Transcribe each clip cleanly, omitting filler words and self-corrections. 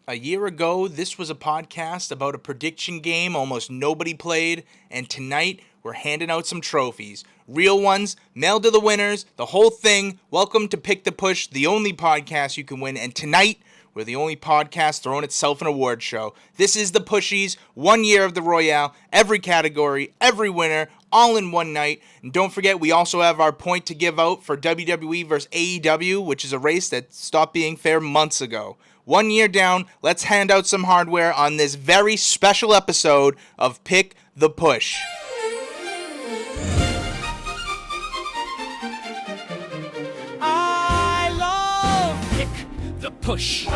A year ago, this was a podcast about a prediction game almost nobody played, and tonight we're handing out some trophies. Real ones, mailed to the winners, the whole thing. Welcome to Pick the Push, the only podcast you can win, and tonight we're the only podcast throwing itself an award show. This is the Pushies, 1 year of the Royale, every category, every winner, all in one night. And don't forget, we also have our point to give out for WWE versus AEW, which is a race that stopped being fair months ago. 1 year down, let's hand out some hardware on this very special episode of Pick the Push. I love Pick the Push.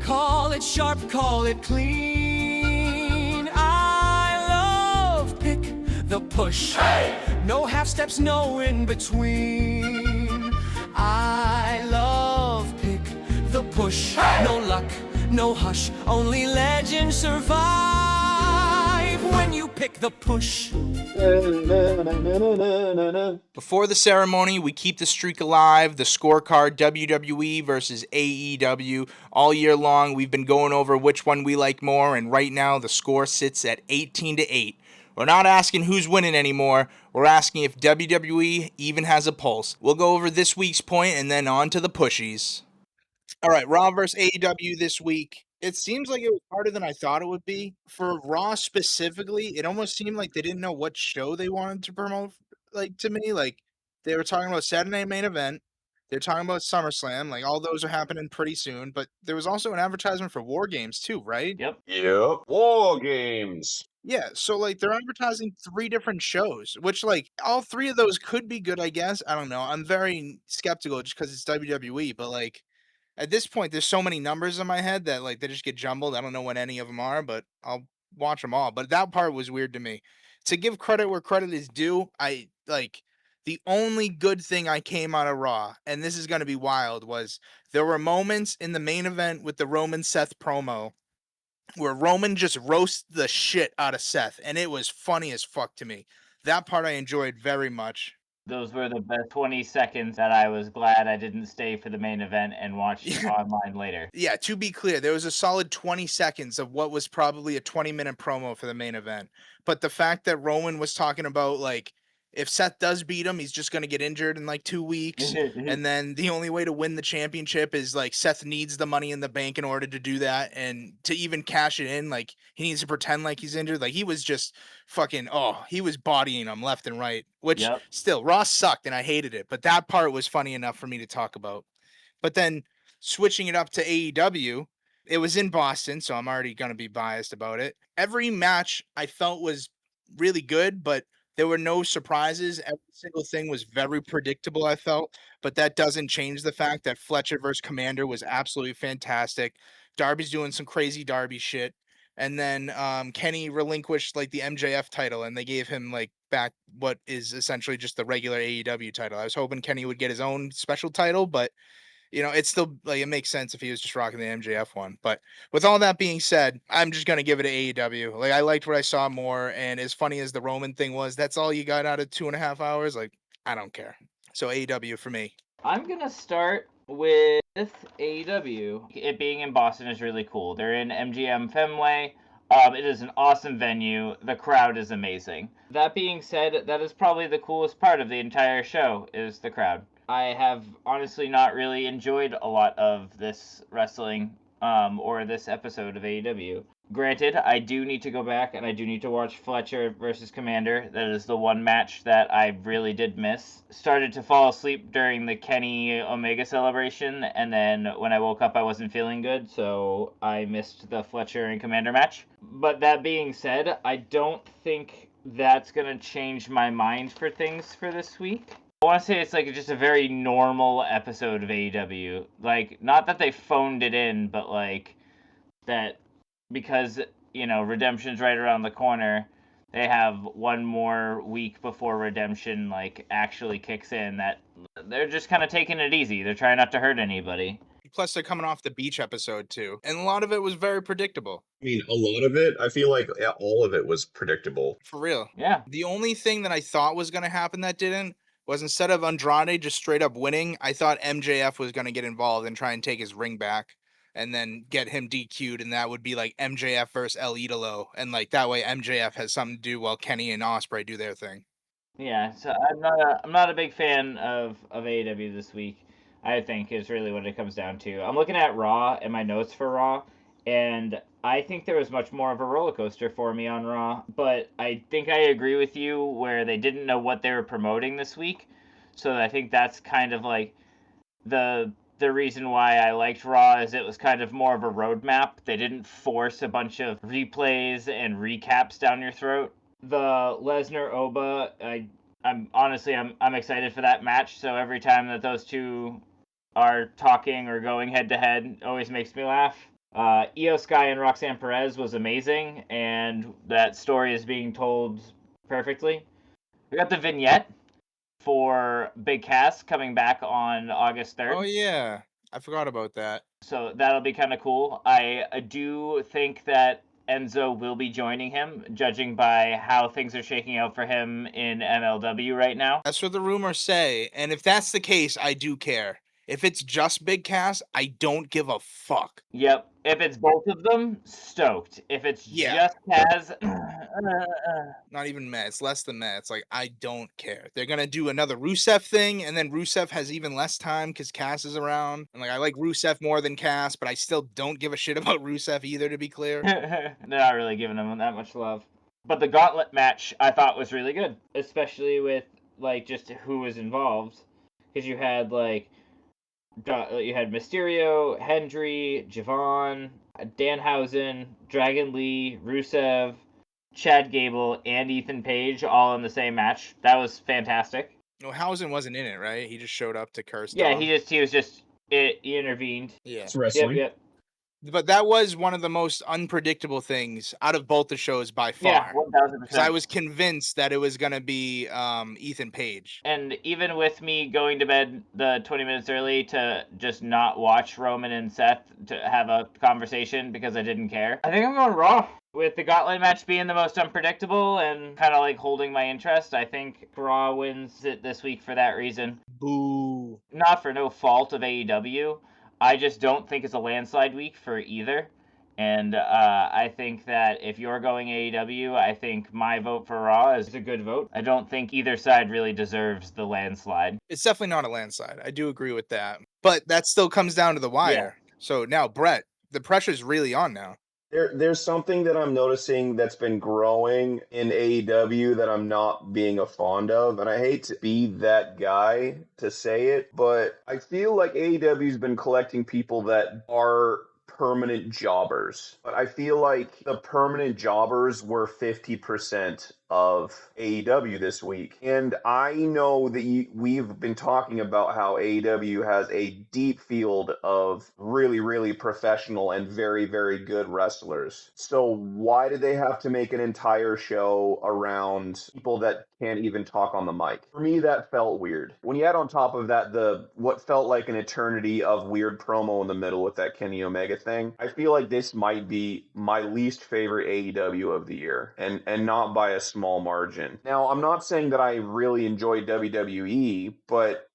Call it sharp, call it clean. I love Pick the Push. No half steps, no in between. I love Pick the Push. No luck, no hush, only legends survive when you pick the push. Before the ceremony, we keep the streak alive, the scorecard, WWE versus AEW. All year long, we've been going over which one we like more, and right now the score sits at 18-8. We're not asking who's winning anymore. We're asking if WWE even has a pulse. We'll go over this week's point and then on to the Pushies. All right, Raw versus AEW this week. It seems like it was harder than I thought it would be. For Raw specifically, it almost seemed like they didn't know what show they wanted to promote. Like, to me, like, they were talking about Saturday Night Main Event. They're talking about SummerSlam. Like, all those are happening pretty soon. But there was also an advertisement for War Games, too, right? Yep. War Games. Yeah, so, like, they're advertising 3 different shows, which, like, all 3 of those could be good, I guess. I don't know. I'm very skeptical just because it's WWE, but, like, at this point, there's so many numbers in my head that, like, they just get jumbled. I don't know what any of them are, but I'll watch them all. But that part was weird to me. To give credit where credit is due, the only good thing I came out of Raw, and this is going to be wild, was there were moments in the main event with the Roman Seth promo where Roman just roasts the shit out of Seth, and it was funny as fuck to me. That part I enjoyed very much. Those were the best 20 seconds that I was glad I didn't stay for the main event and watch online later. Yeah, to be clear, there was a solid 20 seconds of what was probably a 20-minute promo for the main event. But the fact that Roman was talking about, like, if Seth does beat him, he's just going to get injured in like 2 weeks. And then the only way to win the championship is, like, Seth needs the money in the bank in order to do that. And to even cash it in, like, he needs to pretend like he's injured. Like, he was just fucking, he was bodying him left and right. Which, still, Ross sucked and I hated it. But that part was funny enough for me to talk about. But then switching it up to AEW, it was in Boston, so I'm already going to be biased about it. Every match I felt was really good, but there were no surprises. Every single thing was very predictable, I felt. But that doesn't change the fact that Fletcher versus Commander was absolutely fantastic. Darby's doing some crazy Darby shit. And then Kenny relinquished, like, the MJF title, and they gave him, like, back what is essentially just the regular AEW title. I was hoping Kenny would get his own special title, but you know, it's still, like, it makes sense if he was just rocking the MJF one. But with all that being said, I'm just going to give it to AEW. Like, I liked what I saw more. And as funny as the Roman thing was, that's all you got out of 2.5 hours. Like, I don't care. So AEW for me. I'm going to start with AEW. It being in Boston is really cool. They're in MGM Fenway. It is an awesome venue. The crowd is amazing. That being said, that is probably the coolest part of the entire show is the crowd. I have honestly not really enjoyed a lot of this wrestling or this episode of AEW. Granted, I do need to go back and I do need to watch Fletcher versus Commander. That is the one match that I really did miss. Started to fall asleep during the Kenny Omega celebration, and then when I woke up I wasn't feeling good, so I missed the Fletcher and Commander match. But that being said, I don't think that's going to change my mind for things for this week. I want to say it's like just a very normal episode of AEW. Like, not that they phoned it in, but like that because, you know, Redemption's right around the corner, they have one more week before Redemption like actually kicks in, that they're just kind of taking it easy. They're trying not to hurt anybody. Plus, they're coming off the beach episode, too. And a lot of it was very predictable. I mean, a lot of it, I feel like all of it was predictable. For real. Yeah. The only thing that I thought was going to happen that didn't was, instead of Andrade just straight up winning, I thought MJF was going to get involved and try and take his ring back. and then get him DQ'd, and that would be like MJF versus El Idolo, and like that way MJF has something to do while Kenny and Ospreay do their thing. Yeah, so I'm not a big fan of AEW this week. I think is really what it comes down to. I'm looking at Raw and my notes for Raw, and I think there was much more of a roller coaster for me on Raw. But I think I agree with you where they didn't know what they were promoting this week, so I think that's kind of like the reason why I liked Raw is it was kind of more of a roadmap. They didn't force a bunch of replays and recaps down your throat. The Lesnar Oba, I'm excited for that match. So every time that those two are talking or going head to head, always makes me laugh. Io Sky and Roxanne Perez was amazing, and that story is being told perfectly. We got the vignette for Big Cass coming back on August 3rd. Oh yeah, I forgot about that. So that'll be kind of cool. I do think that Enzo will be joining him, judging by how things are shaking out for him in MLW right now. That's what the rumors say, and if that's the case, I do care. If it's just Big Cass, I don't give a fuck. Yep. If it's both of them, stoked. If it's Yeah. just Kaz, Not even meh. It's less than meh. It's like I don't care. They're gonna do another Rusev thing, and then Rusev has even less time because Cass is around. And like I like Rusev more than Cass, but I still don't give a shit about Rusev either, to be clear. they're not really giving him that much love. But the gauntlet match I thought was really good, especially with like just who was involved, because you had Mysterio, Hendry, Javon, Danhausen, Dragon Lee, Rusev, Chad Gable, and Ethan Page all in the same match. That was fantastic. No, Hausen wasn't in it, right? He just showed up to curse. Yeah, Dom. he intervened. Yeah. It's wrestling. Yep. But that was one of the most unpredictable things out of both the shows by Yeah, far. 1000%. Because I was convinced that it was gonna be Ethan Page. And even with me going to bed the 20 minutes early to just not watch Roman and Seth to have a conversation because I didn't care, I think I'm going Raw. With the gauntlet match being the most unpredictable and kind of like holding my interest, I think Raw wins it this week for that reason. Boo. Not for no fault of AEW. I just don't think it's a landslide week for either. And I think that if you're going AEW, I think my vote for Raw is a good vote. I don't think either side really deserves the landslide. It's definitely not a landslide. I do agree with that. But that still comes down to the wire. So now, Brett, the pressure's really on now. There's something that I'm noticing that's been growing in AEW that I'm not being a fond of, and I hate to be that guy to say it, but I feel like AEW's been collecting people that are permanent jobbers. But I feel like the permanent jobbers were 50% of AEW this week. And I know that we've been talking about how AEW has a deep field of really, really professional and very, very good wrestlers. So why did they have to make an entire show around people that can't even talk on the mic? For me, that felt weird. When you add on top of that what felt like an eternity of weird promo in the middle with that Kenny Omega thing, I feel like this might be my least favorite AEW of the year, and not by a small margin. Now, I'm not saying that I really enjoy WWE, but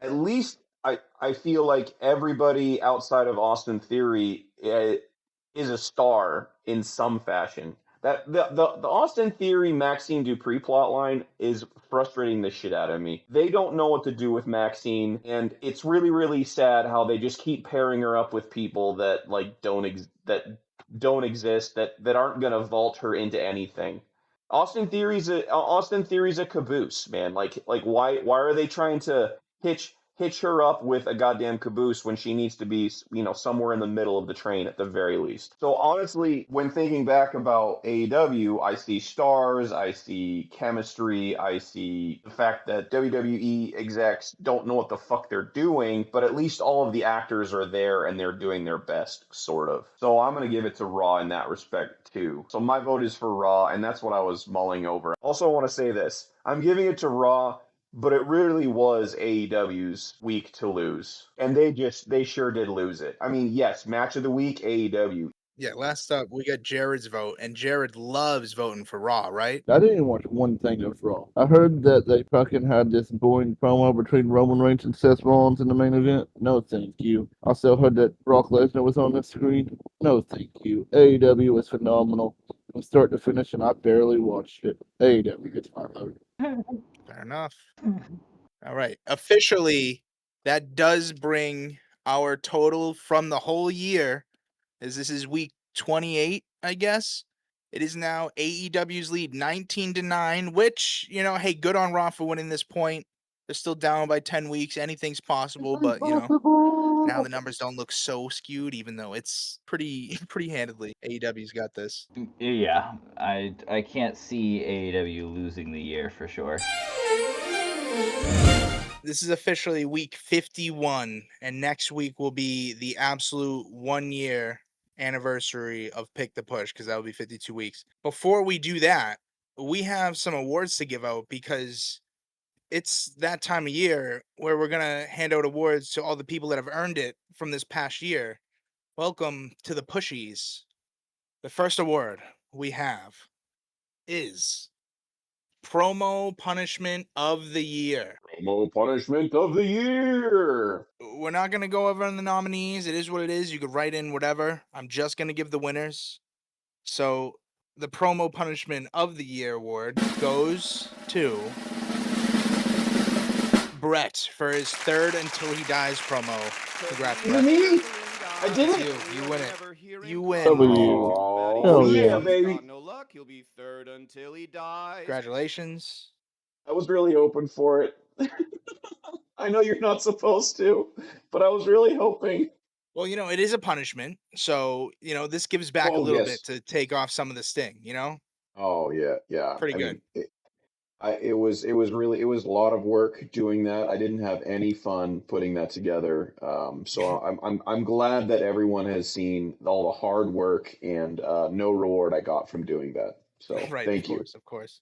at least I feel like everybody outside of Austin Theory is a star in some fashion. That the Austin Theory Maxine Dupree plotline is frustrating the shit out of me. They don't know what to do with Maxine, and it's really, really sad how they just keep pairing her up with people that like don't exist, that aren't gonna vault her into anything. Austin Theory's a caboose, man. Like why are they trying to hitch her up with a goddamn caboose when she needs to be, somewhere in the middle of the train at the very least? So honestly, when thinking back about AEW, I see stars, I see chemistry, I see the fact that WWE execs don't know what the fuck they're doing, but at least all of the actors are there and they're doing their best, sort of. So I'm going to give it to Raw in that respect too. So my vote is for Raw, and that's what I was mulling over. Also, I want to say this. I'm giving it to Raw, but it really was AEW's week to lose. And they sure did lose it. I mean, yes, match of the week, AEW. Yeah, last up, we got Jared's vote, and Jared loves voting for Raw, right? I didn't watch one thing of Raw. I heard that they fucking had this boring promo between Roman Reigns and Seth Rollins in the main event. No, thank you. Also heard that Brock Lesnar was on the screen. No, thank you. AEW was phenomenal from start to finish, and I barely watched it. AEW gets my vote. Fair enough. All right. Officially, that does bring our total from the whole year, as this is week 28, I guess. It is now AEW's lead 19-9, which, hey, good on Raw for winning this point. They're still down by 10 weeks. Anything's possible, but now the numbers don't look so skewed, even though it's pretty handedly. AEW's got this. Yeah, I can't see AEW losing the year for sure. This is officially week 51, and next week will be the absolute 1-year anniversary of Pick the Push, because that will be 52 weeks. Before we do that, we have some awards to give out, because it's that time of year where we're going to hand out awards to all the people that have earned it from this past year. Welcome to the Pushies. The first award we have is Promo Punishment of the Year. Promo punishment of the year. We're not going to go over the nominees. It is what it is. You could write in whatever. I'm just going to give the winners. So the Promo Punishment of the Year award goes to Brett for his third Until He Dies promo. Congrats, Brett. Me? I did It's it. you win it. You win. Oh, Hell yeah, yeah. baby. No luck. He'll be third until he dies. Congratulations. I was really hoping for it. I know you're not supposed to, but I was really hoping. Well, it is a punishment. So, this gives back a Oh, little yes. bit to take off some of the sting, Oh yeah, yeah. Pretty I good. mean, it was a lot of work doing that. I didn't have any fun putting that together. So I'm glad that everyone has seen all the hard work and no reward I got from doing that. So Right, thank you. of course.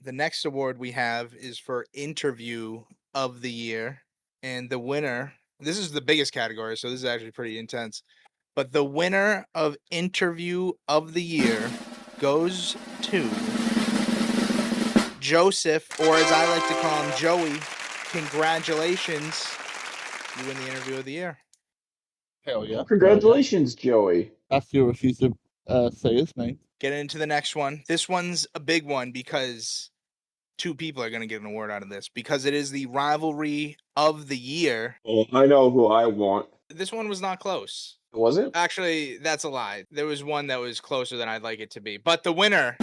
The next award we have is for Interview of the Year. And the winner, this is the biggest category, so this is actually pretty intense. But the winner of Interview of the Year goes to Joseph, or as I like to call him, Joey. Congratulations. You win the Interview of the Year. Hell yeah. Congratulations, Joey. I still refuse to say his name. Getting into the next one. This one's a big one because 2 people are going to get an award out of this, because it is the Rivalry of the Year. Oh, I know who I want. This one was not close. Was it? Actually, that's a lie. There was one that was closer than I'd like it to be. But the winner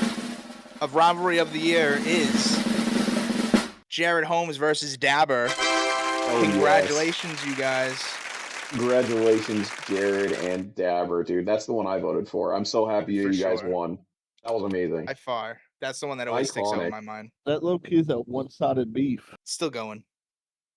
of Rivalry of the Year is Jared Holmes versus Dabber. Oh, Congratulations, you guys. yes. Congratulations, Jared and Dabber, dude. That's the one I voted for. I'm so happy For you guys sure. won. That was amazing. By far. That's the one that always sticks out in Iconic. my mind. That low key is a one-sided beef. Still going.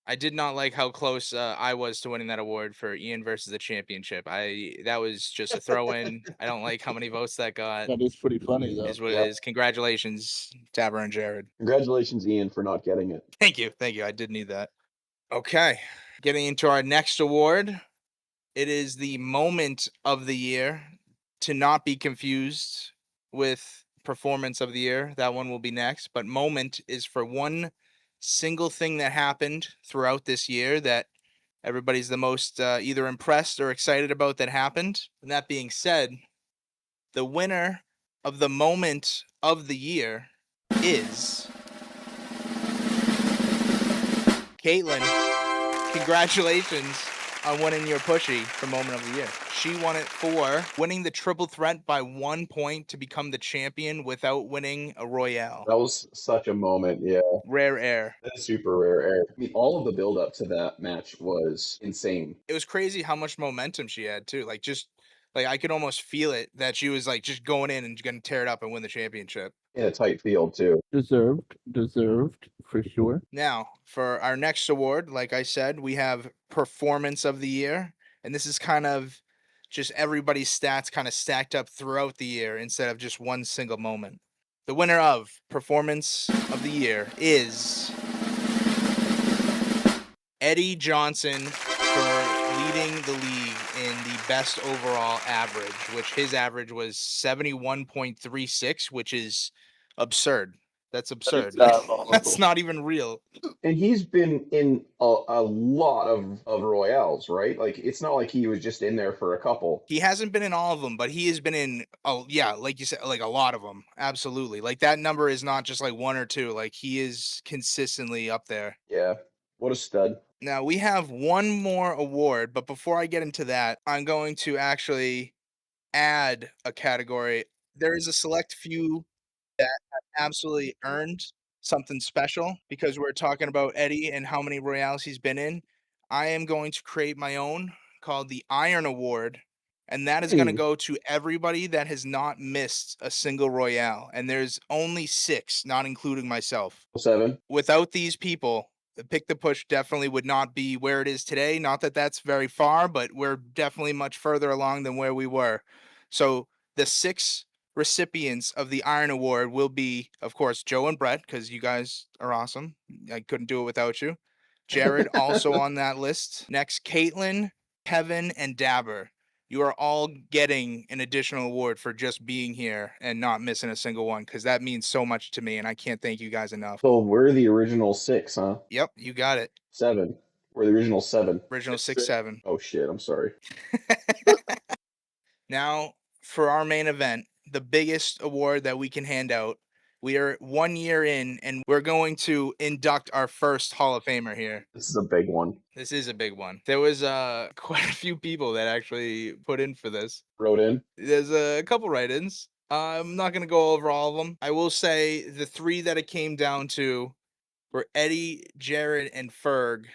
I did not like how close I was to winning that award for Ian versus the championship. That was just a throw-in. I don't like how many votes that got. That is pretty funny though. Is what Yep. it is. Congratulations, Dabber and Jared. Congratulations, Ian, for not getting it. Thank you. I did need that. Okay, getting into our next award. It is the Moment of the Year, to not be confused with Performance of the Year. That one will be next. But Moment is for one single thing that happened throughout this year that everybody's the most either impressed or excited about that happened. And that being said, the winner of the Moment of the Year is Caitlin. Congratulations on winning your Pushy for Moment of the Year. She won it for winning the triple threat by 1 point to become the champion without winning a Royale. That was such a moment, yeah. Rare air. That's super rare air. I mean, all of the build up to that match was insane. It was crazy how much momentum she had too. Like I could almost feel it that she was like just going in and gonna tear it up and win the championship. In a tight field, too. Deserved for sure. Now, for our next award, like I said, we have Performance of the Year. And this is kind of just everybody's stats kind of stacked up throughout the year instead of just one single moment. The winner of Performance of the Year is Eddie Johnson for leading the league in the best overall average, which his average was 71.36, which is absurd. That's absurd. That's not even real. And he's been in a lot of Royales, right? Like, it's not like he was just in there for a couple. He hasn't been in all of them, but he has been in, yeah, like you said, like a lot of them. Absolutely. Like that number is not just like one or two. Like he is consistently up there. Yeah. What a stud. Now we have one more award, but before I get into that, I'm going to actually add a category. There is a select few that have absolutely earned something special because we're talking about Eddie and how many Royales he's been in. I am going to create my own called the Iron Award, and that is going to Hey. go to everybody that has not missed a single Royale. And there's only 6, not including myself. 7. Without these people, the Pick the Push definitely would not be where it is today. Not that that's very far, but we're definitely much further along than where we were. So the 6 recipients of the Iron Award will be, of course, Joe and Brett, because you guys are awesome. I couldn't do it without you. Jared also on that list. Next, Caitlin, Kevin, and Dabber. You are all getting an additional award for just being here and not missing a single one, because that means so much to me, and I can't thank you guys enough. So we're the original 6, huh? Yep, you got it. 7. We're the original 7. Original 6-7. Oh shit, I'm sorry. Now, for our main event, the biggest award that we can hand out. We are 1 year in, and we're going to induct our first Hall of Famer here. This is a big one. This is a big one. There was quite a few people that actually put in for this. Wrote in. There's a couple write-ins. I'm not going to go over all of them. I will say the 3 that it came down to were Eddie, Jared, and Ferg.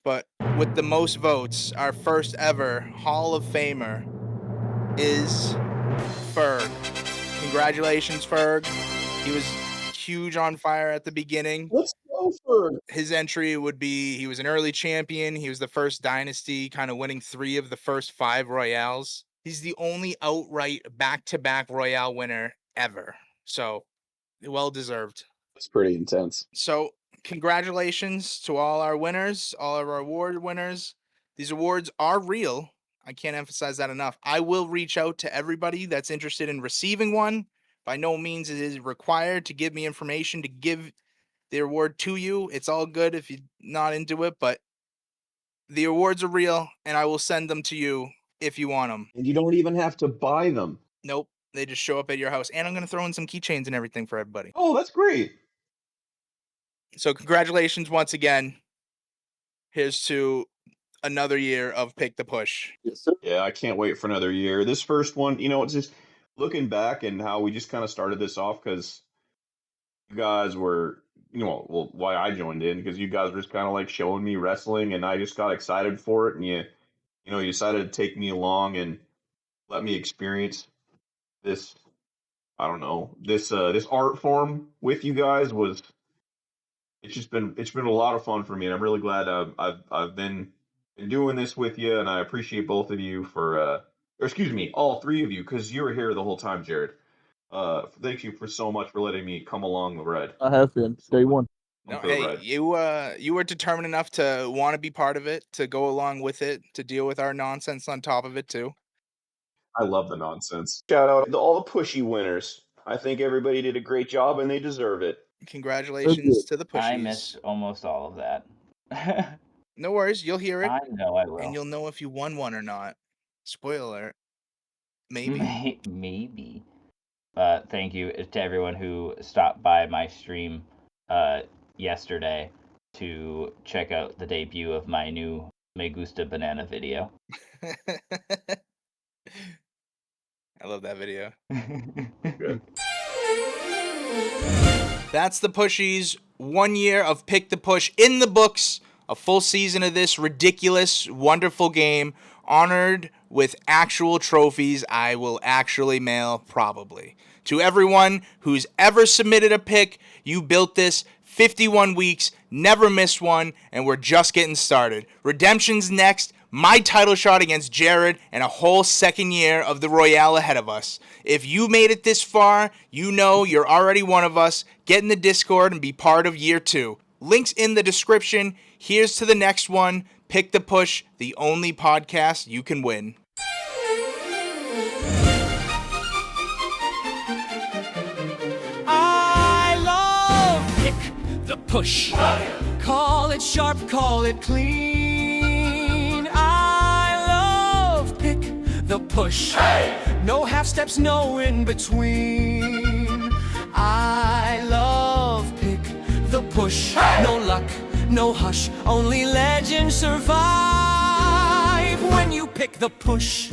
But with the most votes, our first ever Hall of Famer is Ferg. Congratulations, Ferg. He was huge on fire at the beginning. Let's go for His entry would be he was an early champion. He was the first dynasty, kind of winning 3 of the first 5 Royales. He's the only outright back-to-back Royale winner ever. So, well deserved. It's pretty intense. So, congratulations to all our winners, all of our award winners. These awards are real. I can't emphasize that enough. I will reach out to everybody that's interested in receiving one. By no means is it required to give me information to give the award to you. It's all good if you're not into it, but the awards are real, and I will send them to you if you want them. And you don't even have to buy them. Nope, they just show up at your house. And I'm going to throw in some keychains and everything for everybody. Oh, that's great. So congratulations once again. Here's to another year of Pick the Push. Yes, sir. Yeah, I can't wait for another year. This first one, it's just looking back and how we just kind of started this off because you guys were, well, why I joined in because you guys were just kind of like showing me wrestling and I just got excited for it and you decided to take me along and let me experience this. I don't know, this art form with you guys it's been a lot of fun for me and I'm really glad I've been doing this with you and I appreciate both of you for all 3 of you because you were here the whole time, Jared. Thank you for so much for letting me come along the ride. I have been. Day one. No, For the hey, ride. you were determined enough to want to be part of it, to go along with it, to deal with our nonsense on top of it too. I love the nonsense. Shout out to all the pushy winners. I think everybody did a great job and they deserve it. Congratulations to the Pushies. I missed almost all of that. No worries, you'll hear it, I know I will. and you'll know if you won one or not. Spoiler alert. Maybe. Maybe. Thank you to everyone who stopped by my stream yesterday to check out the debut of my new Me Gusta Banana video. I love that video. Good. That's the Pushies. 1 year of Pick the Push in the books. A full season of this ridiculous, wonderful game. Honored with actual trophies I will actually mail, probably. To everyone who's ever submitted a pick, you built this 51 weeks, never missed one, and we're just getting started. Redemption's next. My title shot against Jared and a whole second year of the Royale ahead of us. If you made it this far, you know you're already one of us. Get in the Discord and be part of year 2. Links in the description. Here's to the next one. Pick the Push, the only podcast you can win. I love Pick the Push. Call it sharp, call it clean. I love Pick the Push. No half steps, no in between. I love Pick the Push. No luck, no hush, only legends survive when you pick the push.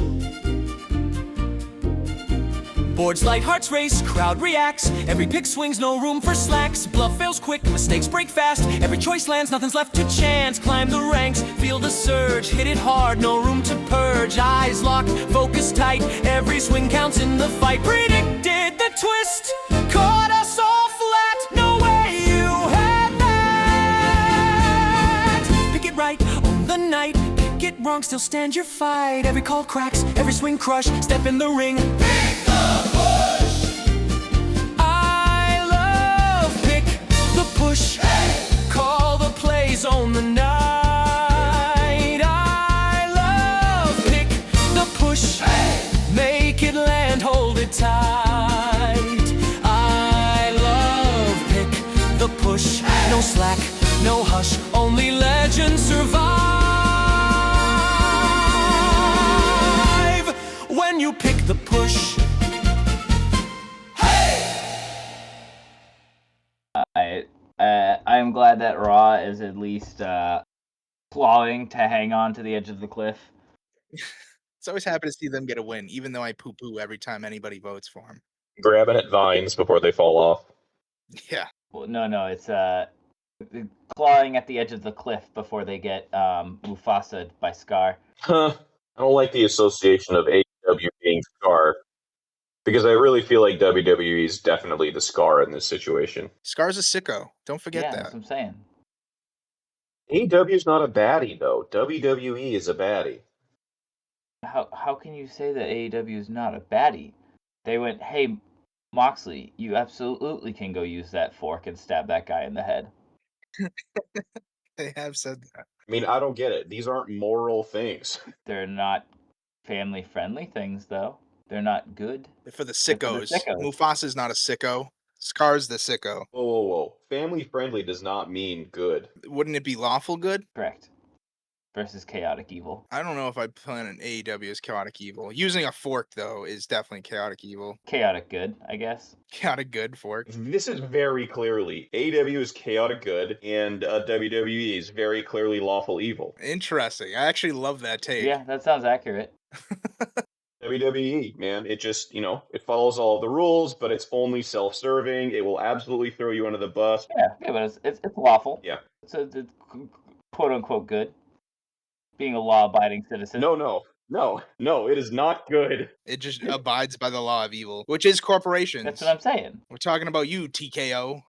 Boards light, hearts race, crowd reacts. Every pick swings, no room for slacks. Bluff fails quick, mistakes break fast. Every choice lands, nothing's left to chance. Climb the ranks, feel the surge. Hit it hard, no room to purge. Eyes locked, focus tight. Every swing counts in the fight. Predicted the twist, caught us all flat. No way you had that. Pick it right on the night. Pick it wrong, still stand your fight. Every call cracks, every swing crush. Step in the ring. Push, call the plays on the night. I love Pick the Push. Make it land, hold it tight. I love Pick the Push. No slack, no hush, only legends survive when you pick the push. I'm glad that Raw is at least clawing to hang on to the edge of the cliff. It's always happy to see them get a win, even though I poo-poo every time anybody votes for him. Grabbing at vines before they fall off. Yeah. Well, no, it's clawing at the edge of the cliff before they get Mufasa by Scar. Huh. I don't like the association of AEW being Scar, because I really feel like WWE is definitely the Scar in this situation. Scar's a sicko. Don't forget Yeah, that. that's what I'm saying. AEW's not a baddie, though. WWE is a baddie. How can you say that AEW is not a baddie? They went, hey, Moxley, you absolutely can go use that fork and stab that guy in the head. They have said that. I mean, I don't get it. These aren't moral things. They're not family-friendly things, though. They're not good. They're for the They're for the sickos. sickos. Mufasa's not a sicko. Scar's the sicko. Whoa. Family friendly does not mean good. Wouldn't it be lawful good? Correct. Versus chaotic evil. I don't know if I'd plan an AEW as chaotic evil. Using a fork, though, is definitely chaotic evil. Chaotic good, I guess. Chaotic good fork. This is very clearly AEW is chaotic good, and WWE is very clearly lawful evil. Interesting. I actually love that take. Yeah, that sounds accurate. WWE, man, it just, it follows all the rules, but it's only self-serving. It will absolutely throw you under the bus. Yeah, but it's lawful. Yeah. So it's quote-unquote good. Being a law-abiding citizen. No, it is not good. It just abides by the law of evil, which is corporations. That's what I'm saying. We're talking about you, TKO.